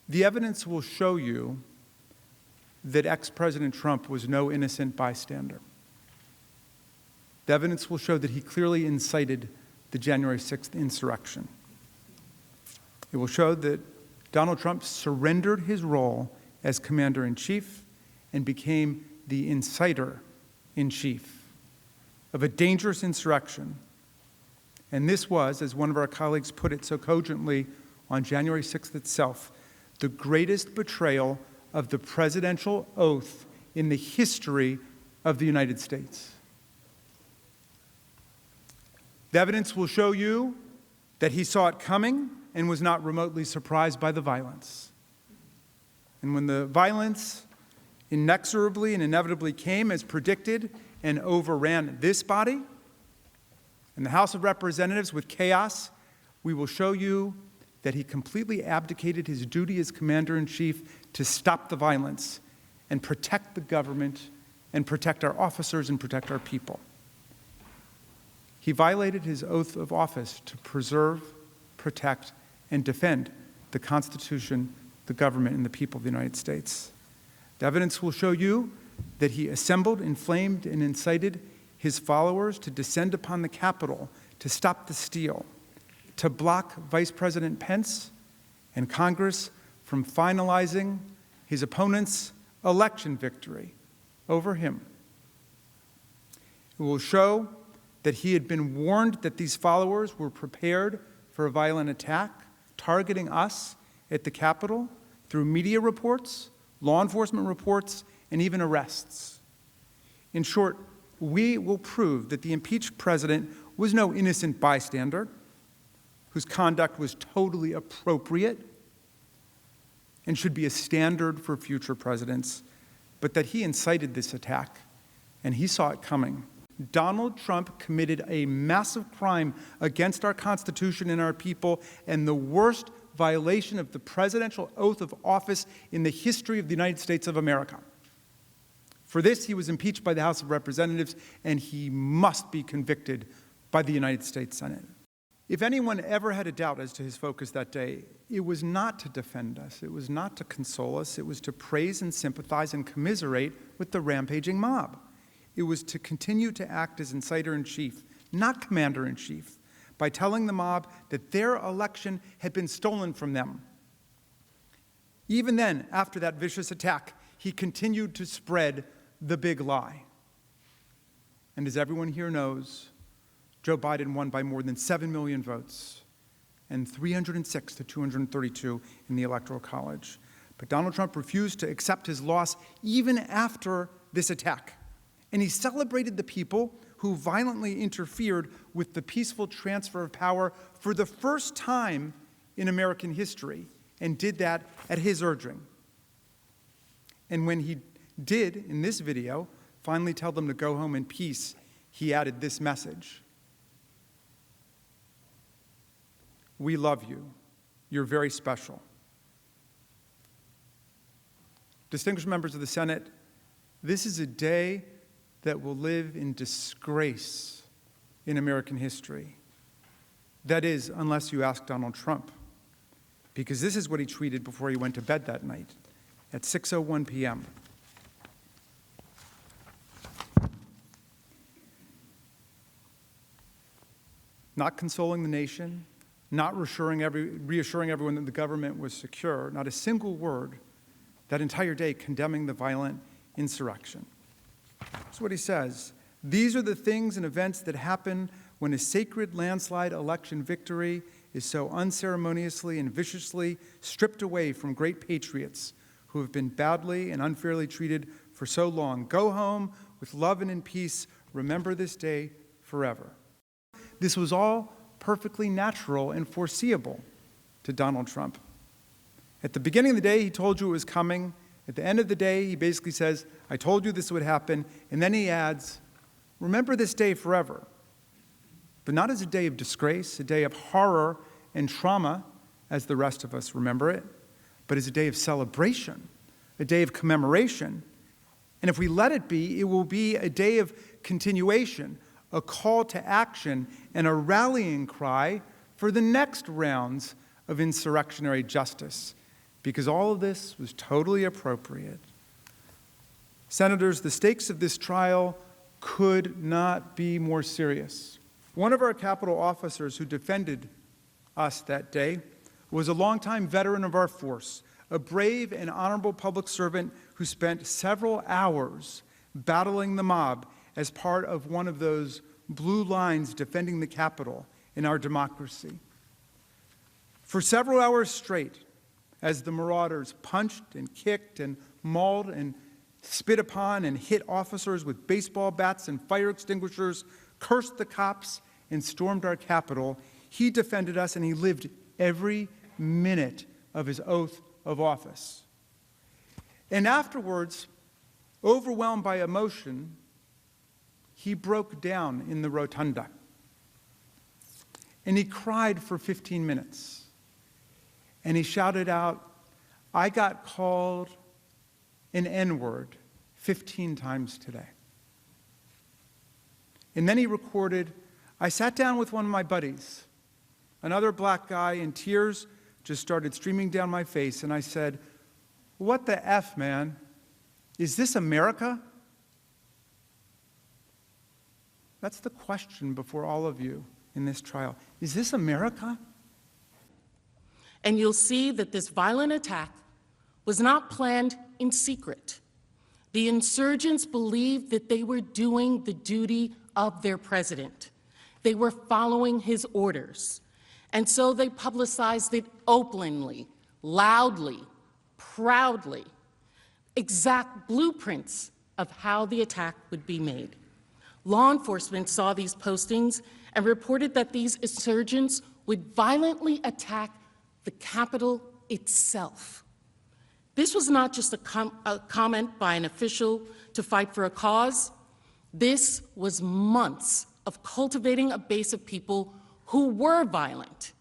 The evidence will show you that ex-President Trump was no innocent bystander. The evidence will show that he clearly incited the January 6th insurrection. It will show that Donald Trump surrendered his role as commander-in-chief and became the inciter-in-chief of a dangerous insurrection. And this was, as one of our colleagues put it so cogently on January 6th itself, the greatest betrayal of the presidential oath in the history of the United States. The evidence will show you that he saw it coming and was not remotely surprised by the violence. And when the violence inexorably and inevitably came as predicted and overran this body and the House of Representatives with chaos, we will show you that he completely abdicated his duty as commander-in-chief to stop the violence and protect the government and protect our officers and protect our people. He violated his oath of office to preserve, protect, and defend the Constitution, the government, and the people of the United States. The evidence will show you that he assembled, inflamed, and incited his followers to descend upon the Capitol to stop the steal, to block Vice President Pence and Congress from finalizing his opponent's election victory over him. It will show that he had been warned that these followers were prepared for a violent attack, targeting us at the Capitol through media reports, law enforcement reports, and even arrests. In short, we will prove that the impeached president was no innocent bystander, whose conduct was totally appropriate and should be a standard for future presidents, but that he incited this attack, and he saw it coming. Donald Trump committed a massive crime against our Constitution and our people, and the worst violation of the presidential oath of office in the history of the United States of America. For this, he was impeached by the House of Representatives, and he must be convicted by the United States Senate. If anyone ever had a doubt as to his focus that day, it was not to defend us, it was not to console us, it was to praise and sympathize and commiserate with the rampaging mob. It was to continue to act as inciter-in-chief, not commander-in-chief, by telling the mob that their election had been stolen from them. Even then, after that vicious attack, he continued to spread the big lie. And as everyone here knows, Joe Biden won by more than 7 million votes and 306 to 232 in the Electoral College. But Donald Trump refused to accept his loss even after this attack. And he celebrated the people who violently interfered with the peaceful transfer of power for the first time in American history, and did that at his urging. And when he did, in this video, finally tell them to go home in peace, he added this message: "We love you. You're very special." Distinguished members of the Senate, this is a day that will live in disgrace in American history. That is, unless you ask Donald Trump, because this is what he tweeted before he went to bed that night at 6:01 p.m. Not consoling the nation, not reassuring everyone that the government was secure, not a single word that entire day condemning the violent insurrection. That's what he says. "These are the things and events that happen when a sacred landslide election victory is so unceremoniously and viciously stripped away from great patriots who have been badly and unfairly treated for so long. Go home with love and in peace. Remember this day forever." This was all perfectly natural and foreseeable to Donald Trump. At the beginning of the day, he told you it was coming. At the end of the day, he basically says, "I told you this would happen." And then he adds, "Remember this day forever." But not as a day of disgrace, a day of horror and trauma, as the rest of us remember it, but as a day of celebration, a day of commemoration. And if we let it will be a day of continuation, a call to action, and a rallying cry for the next rounds of insurrectionary justice because all of this was totally appropriate. Senators, the stakes of this trial could not be more serious. One of our Capitol officers who defended us that day was a longtime veteran of our force, a brave and honorable public servant who spent several hours battling the mob as part of one of those blue lines defending the Capitol in our democracy. For several hours straight, as the marauders punched and kicked and mauled and spit upon and hit officers with baseball bats and fire extinguishers, cursed the cops, and stormed our Capitol, he defended us, and he lived every minute of his oath of office. And afterwards, overwhelmed by emotion, he broke down in the rotunda. And he cried for 15 minutes. And he shouted out, "I got called an N-word 15 times today." And then he recorded, "I sat down with one of my buddies, another black guy, and tears just started streaming down my face, and I said, 'What the F, man? Is this America?'" That's the question before all of you in this trial. Is this America? And you'll see that this violent attack was not planned in secret. The insurgents believed that they were doing the duty of their president. They were following his orders. And so they publicized it openly, loudly, proudly, exact blueprints of how the attack would be made. Law enforcement saw these postings and reported that these insurgents would violently attack the Capitol itself. This was not just a comment by an official to fight for a cause. This was months of cultivating a base of people who were violent,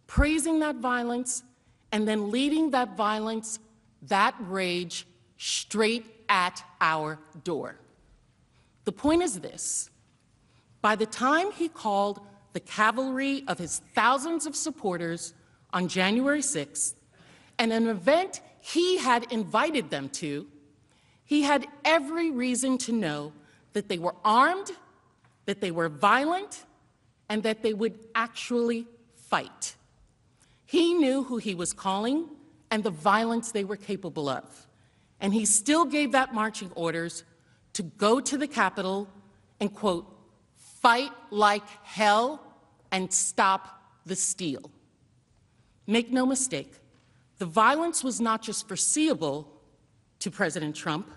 praising that violence, and then leading that violence, that rage, straight at our door. The point is this: by the time he called the cavalry of his thousands of supporters on January 6th, and an event he had invited them to, he had every reason to know that they were armed, that they were violent, and that they would actually fight. He knew who he was calling and the violence they were capable of, and he still gave that marching orders to go to the Capitol and, quote, "fight like hell and stop the steal." Make no mistake, the violence was not just foreseeable to President Trump.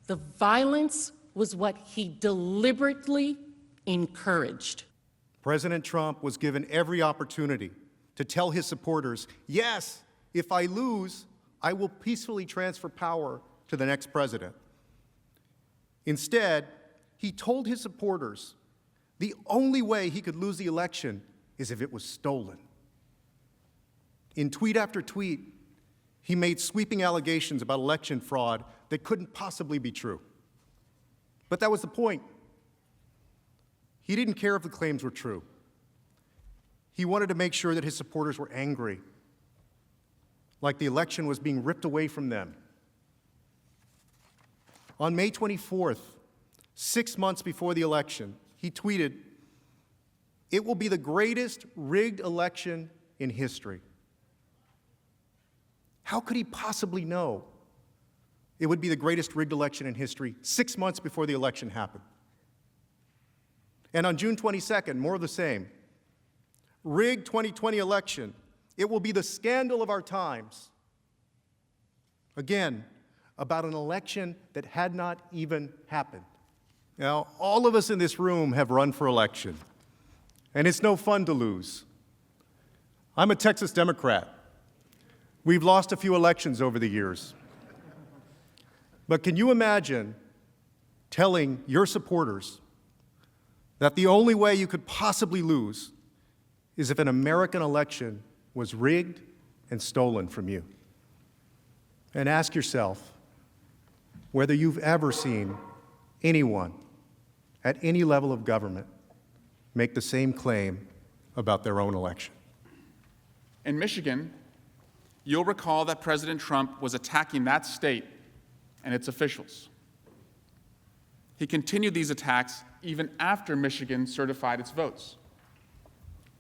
The violence was what he deliberately encouraged. President Trump was given every opportunity to tell his supporters, yes, if I lose, I will peacefully transfer power to the next president. Instead, he told his supporters the only way he could lose the election is if it was stolen. In tweet after tweet, he made sweeping allegations about election fraud that couldn't possibly be true. But that was the point. He didn't care if the claims were true. He wanted to make sure that his supporters were angry, like the election was being ripped away from them. On May 24th, 6 months before the election, he tweeted, "It will be the greatest rigged election in history." How could he possibly know it would be the greatest rigged election in history 6 months before the election happened? And on June 22nd, more of the same. Rigged 2020 election. It will be the scandal of our times. Again, about an election that had not even happened. Now, all of us in this room have run for election, and it's no fun to lose. I'm a Texas Democrat. We've lost a few elections over the years. But can you imagine telling your supporters that the only way you could possibly lose is if an American election was rigged and stolen from you? And ask yourself whether you've ever seen anyone at any level of government make the same claim about their own election. In Michigan, You'll recall that President Trump was attacking that state and its officials. He continued these attacks even after Michigan certified its votes.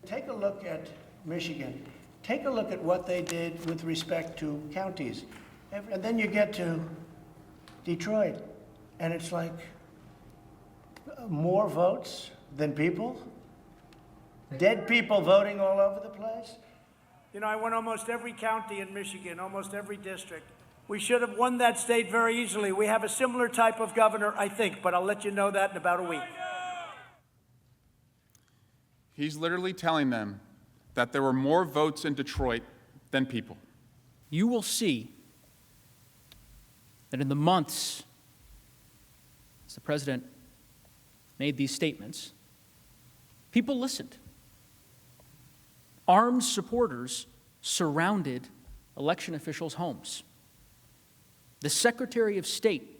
Take a look at Michigan. Take a look at what they did with respect to counties. And then you get to Detroit, and it's like more votes than people? Dead people voting all over the place? You know, I won almost every county in Michigan, almost every district. We should have won that state very easily. We have a similar type of governor, I think, but I'll let you know that in about a week. He's literally telling them that there were more votes in Detroit than people. You will see that in the months as the president made these statements, people listened. Armed supporters surrounded election officials' homes. The Secretary of State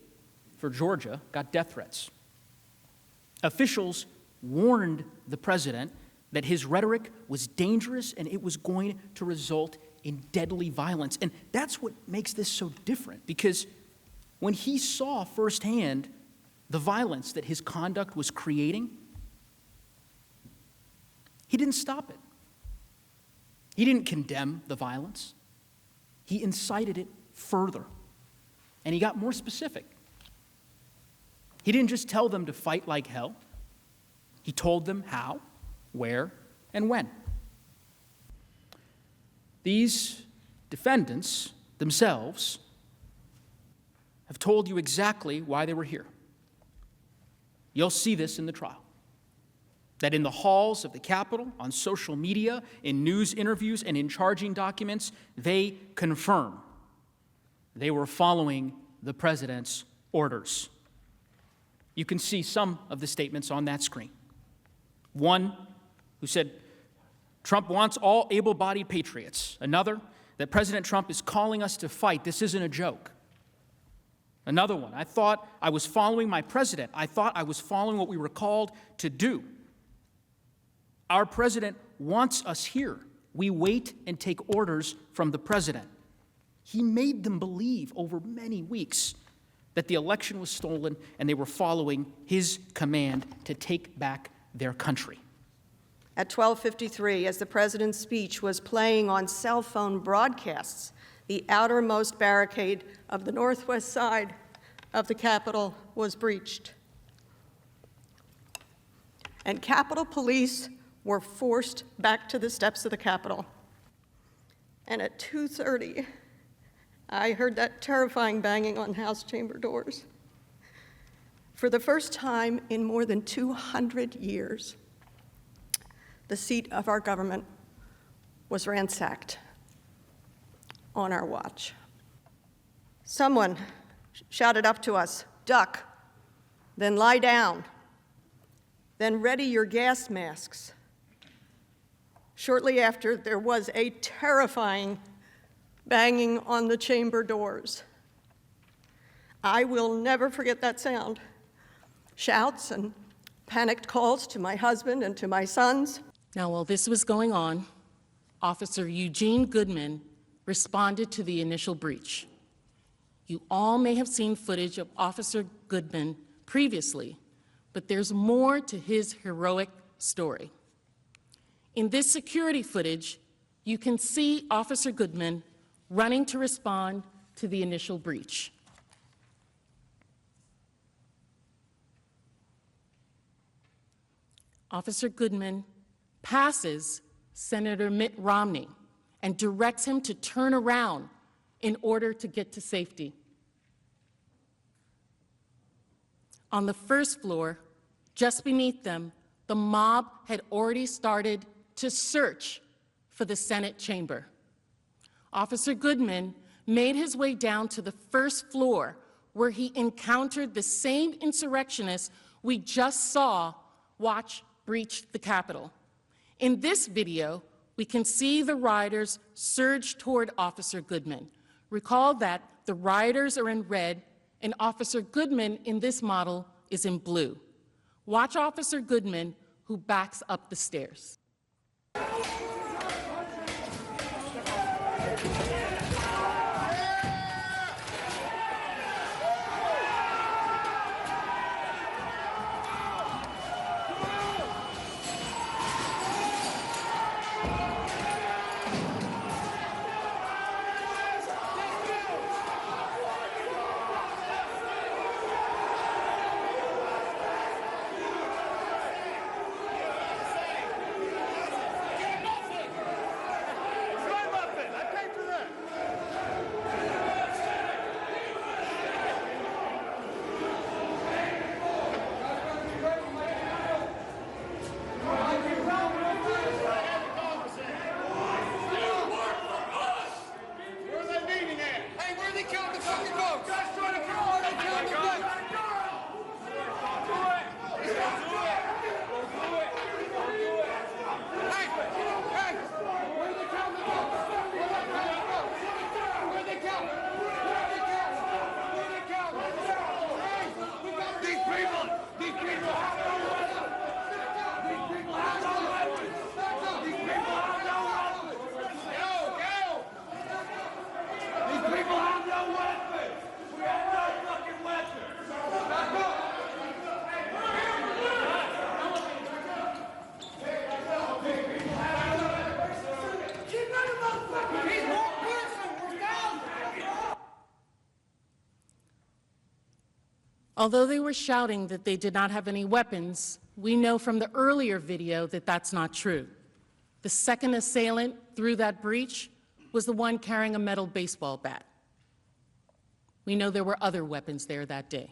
for Georgia got death threats. Officials warned the president that his rhetoric was dangerous and it was going to result in deadly violence. And that's what makes this so different, because when he saw firsthand the violence that his conduct was creating, he didn't stop it. He didn't condemn the violence. He incited it further. And he got more specific. He didn't just tell them to fight like hell. He told them how, where, and when. These defendants themselves have told you exactly why they were here. You'll see this in the trial. That in the halls of the Capitol, on social media, in news interviews, and in charging documents, they confirm they were following the president's orders. You can see some of the statements on that screen. One who said, Trump wants all able-bodied patriots. Another, that President Trump is calling us to fight. This isn't a joke. Another one, I thought I was following my president. I thought I was following what we were called to do. Our president wants us here. We wait and take orders from the president. He made them believe over many weeks that the election was stolen and they were following his command to take back their country. At 12:53, as the president's speech was playing on cell phone broadcasts, the outermost barricade of the northwest side of the Capitol was breached. And Capitol Police were forced back to the steps of the Capitol. And at 2:30, I heard that terrifying banging on House chamber doors. For the first time in more than 200 years, the seat of our government was ransacked on our watch. Someone shouted up to us, "Duck, then lie down, then ready your gas masks." Shortly after, there was a terrifying banging on the chamber doors. I will never forget that sound. Shouts and panicked calls to my husband and to my sons. Now, while this was going on, Officer Eugene Goodman responded to the initial breach. You all may have seen footage of Officer Goodman previously, but there's more to his heroic story. In this security footage, you can see Officer Goodman running to respond to the initial breach. Officer Goodman passes Senator Mitt Romney and directs him to turn around in order to get to safety. On the first floor, just beneath them, the mob had already started to search for the Senate chamber. Officer Goodman made his way down to the first floor, where he encountered the same insurrectionists we just saw watch breach the Capitol. In this video, we can see the rioters surge toward Officer Goodman. Recall that the rioters are in red, and Officer Goodman in this model is in blue. Watch Officer Goodman, who backs up the stairs. Although they were shouting that they did not have any weapons, we know from the earlier video that that's not true. The second assailant through that breach was the one carrying a metal baseball bat. We know there were other weapons there that day.